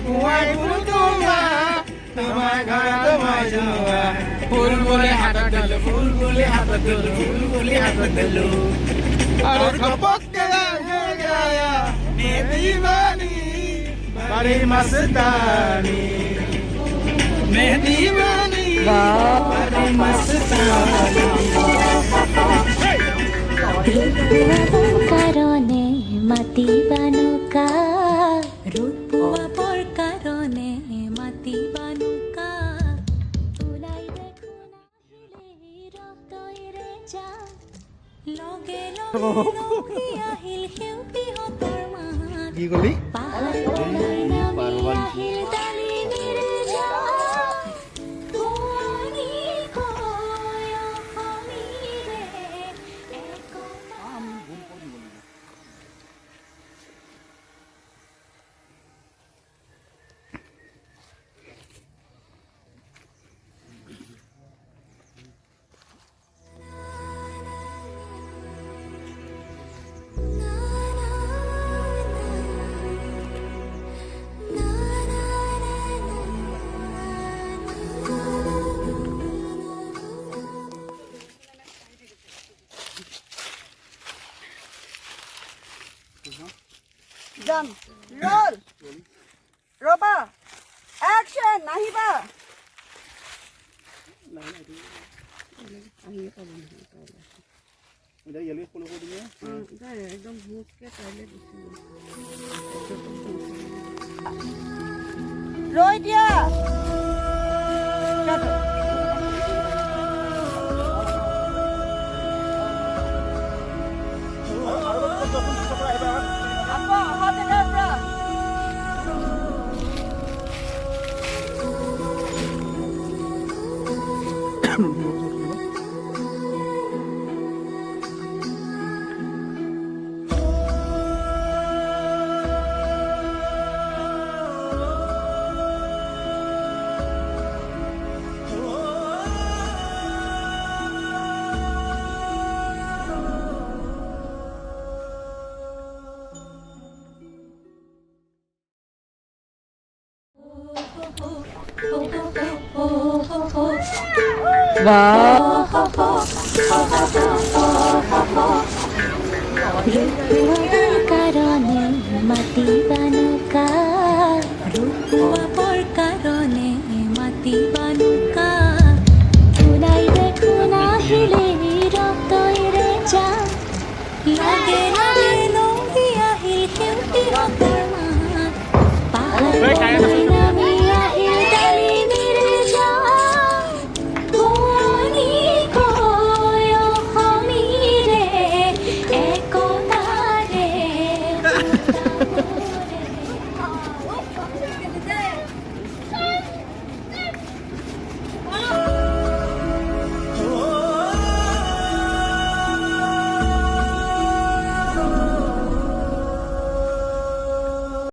পুৱাই ফুল তোমাৰ ঘৰত মই যোৱা ফুল বুলি হাতত ধৰিলো ফুল বুলি হাতত ধৰিলো ফুল বুলি হাতত ধৰিলো আৰু ঘপককে গায়া মেহদি বানি বাৰে মস্তানি মেহদি বানি বাৰে মস্তানি কারণে মাতি বানুকা রূপর কারণে মাতি বানুকা তোলাই দেখো না রক্তইরে যা লগে লগে আহিল হেউতি হতৰ মাত কি কলি পাহাৰ তলাই নামি আহিল দালি নিৰে যা তোৱানি কয় অসমীৰে একতা Done. Roll. Roba. Action. Nahiba. Roy dia. Apa? Hot and bra. রূপর কারণে মাতি